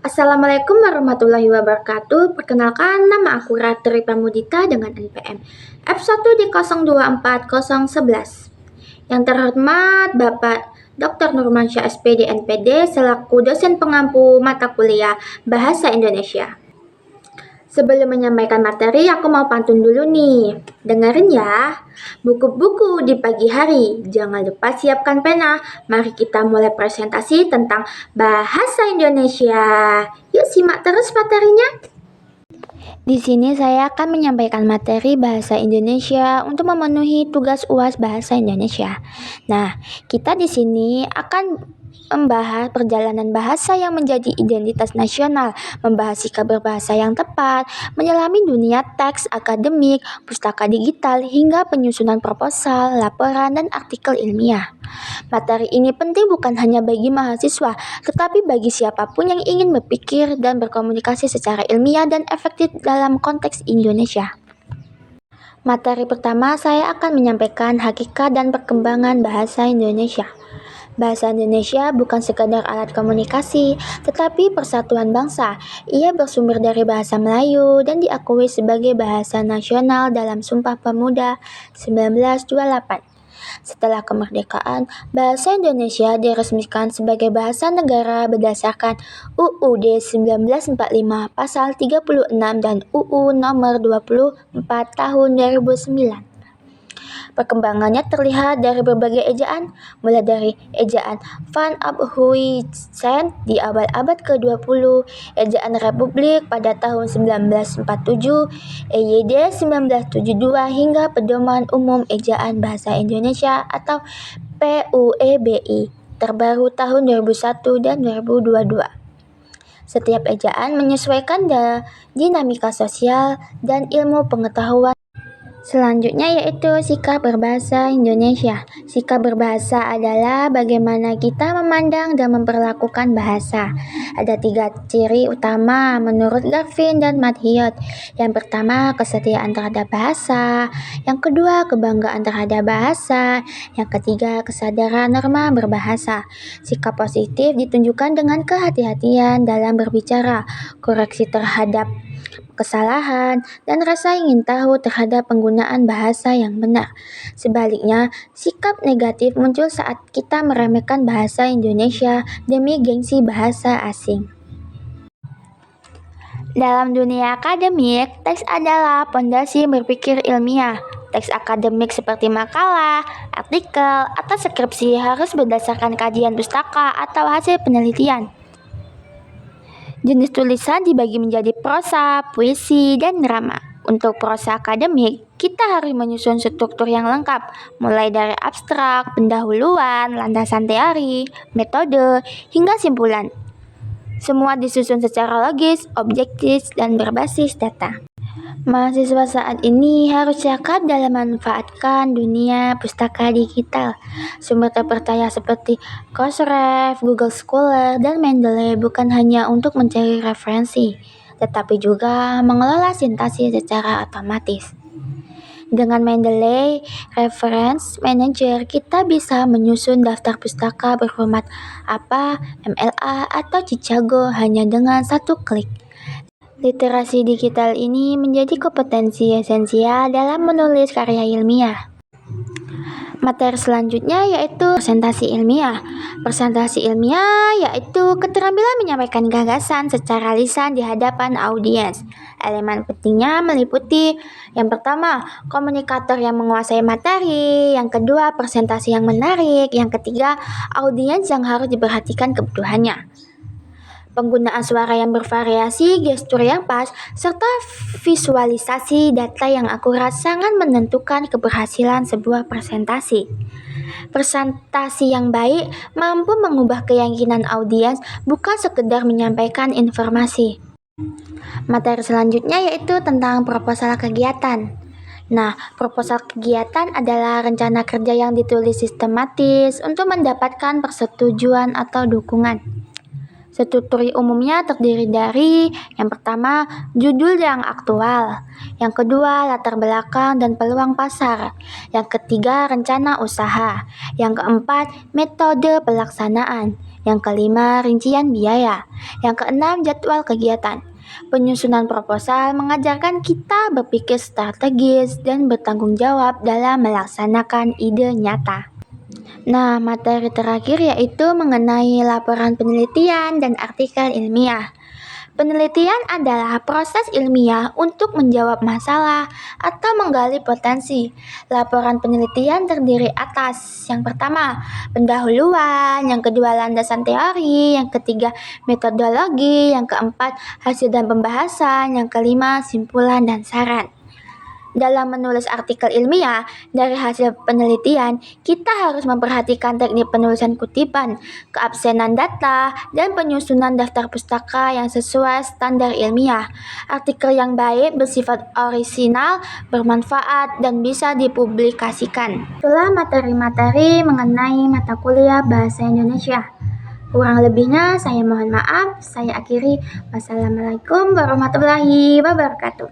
Assalamualaikum warahmatullahi wabarakatuh. Perkenalkan, nama aku Ratri Pramudita dengan NPM F1D024011. Yang terhormat Bapak Dr. Nurmansyah SPD NPD selaku dosen pengampu mata kuliah Bahasa Indonesia. Sebelum menyampaikan materi, aku mau pantun dulu nih. Dengerin ya. Buku-buku di pagi hari. Jangan lupa siapkan pena. Mari kita mulai presentasi tentang bahasa Indonesia. Yuk simak terus materinya. Di sini saya akan menyampaikan materi bahasa Indonesia untuk memenuhi tugas UAS bahasa Indonesia. Nah, kita di sini akan membahas perjalanan bahasa yang menjadi identitas nasional, membahas sikap berbahasa yang tepat, menyelami dunia teks akademik, pustaka digital, hingga penyusunan proposal, laporan, dan artikel ilmiah. Materi ini penting bukan hanya bagi mahasiswa, tetapi bagi siapapun yang ingin berpikir dan berkomunikasi secara ilmiah dan efektif dalam konteks Indonesia. Materi pertama, saya akan menyampaikan hakikat dan perkembangan bahasa Indonesia. Bahasa Indonesia bukan sekadar alat komunikasi, tetapi persatuan bangsa. Ia bersumber dari bahasa Melayu dan diakui sebagai bahasa nasional dalam Sumpah Pemuda 1928. Setelah kemerdekaan, bahasa Indonesia diresmikan sebagai bahasa negara berdasarkan UUD 1945 pasal 36 dan UU nomor 24 tahun 2009. Perkembangannya terlihat dari berbagai ejaan, mulai dari ejaan Van Abhuizen di awal abad ke-20, ejaan Republik pada tahun 1947, EYD 1972 hingga Pedoman Umum Ejaan Bahasa Indonesia atau PUEBI terbaru tahun 2001 dan 2022. Setiap ejaan menyesuaikan dinamika sosial dan ilmu pengetahuan. Selanjutnya yaitu sikap berbahasa Indonesia. Sikap berbahasa adalah bagaimana kita memandang dan memperlakukan bahasa. Ada 3 ciri utama menurut Garvin dan Mathiot. Yang pertama, kesetiaan terhadap bahasa. Yang kedua, kebanggaan terhadap bahasa. Yang ketiga, kesadaran norma berbahasa. Sikap positif ditunjukkan dengan kehati-hatian dalam berbicara, koreksi terhadap kesalahan, dan rasa ingin tahu terhadap penggunaan bahasa yang benar. Sebaliknya, sikap negatif muncul saat kita meremehkan bahasa Indonesia demi gengsi bahasa asing. Dalam dunia akademik, teks adalah pondasi berpikir ilmiah. Teks akademik seperti makalah, artikel, atau skripsi harus berdasarkan kajian pustaka atau hasil penelitian. Jenis tulisan dibagi menjadi prosa, puisi, dan drama. Untuk prosa akademik, kita harus menyusun struktur yang lengkap, mulai dari abstrak, pendahuluan, landasan teori, metode, hingga simpulan. Semua disusun secara logis, objektif, dan berbasis data. Mahasiswa saat ini harus cakap dalam memanfaatkan dunia pustaka digital. Sumber terpercaya seperti Coursera, Google Scholar, dan Mendeley bukan hanya untuk mencari referensi, tetapi juga mengelola sintaksis secara otomatis. Dengan Mendeley Reference Manager, kita bisa menyusun daftar pustaka berformat APA, MLA, atau Chicago hanya dengan 1 klik. Literasi digital ini menjadi kompetensi esensial dalam menulis karya ilmiah. Materi selanjutnya yaitu presentasi ilmiah. Presentasi ilmiah yaitu keterampilan menyampaikan gagasan secara lisan di hadapan audiens. Elemen pentingnya meliputi yang pertama, komunikator yang menguasai materi, yang kedua, presentasi yang menarik, yang ketiga, audiens yang harus diperhatikan kebutuhannya. Penggunaan suara yang bervariasi, gestur yang pas, serta visualisasi data yang akurat sangat menentukan keberhasilan sebuah presentasi. Presentasi yang baik mampu mengubah keyakinan audiens, bukan sekedar menyampaikan informasi. Materi selanjutnya yaitu tentang proposal kegiatan. Nah, proposal kegiatan adalah rencana kerja yang ditulis sistematis untuk mendapatkan persetujuan atau dukungan. Struktur umumnya terdiri dari yang pertama, judul yang aktual, yang kedua, latar belakang dan peluang pasar, yang ketiga, rencana usaha, yang keempat, metode pelaksanaan, Yang kelima, rincian biaya. Yang keenam, jadwal kegiatan. Penyusunan proposal mengajarkan kita berpikir strategis dan bertanggung jawab dalam melaksanakan ide nyata. Nah, materi terakhir yaitu mengenai laporan penelitian dan artikel ilmiah. Penelitian adalah proses ilmiah untuk menjawab masalah atau menggali potensi. Laporan penelitian terdiri atas yang pertama, pendahuluan, yang kedua landasan teori, yang ketiga metodologi, yang keempat hasil dan pembahasan, yang kelima simpulan dan saran. Dalam menulis artikel ilmiah dari hasil penelitian, kita harus memperhatikan teknik penulisan kutipan, keabsenan data, dan penyusunan daftar pustaka yang sesuai standar ilmiah. Artikel yang baik bersifat orisinal, bermanfaat, dan bisa dipublikasikan. Itulah materi-materi mengenai mata kuliah Bahasa Indonesia. Kurang lebihnya saya mohon maaf. Saya akhiri. Wassalamualaikum warahmatullahi wabarakatuh.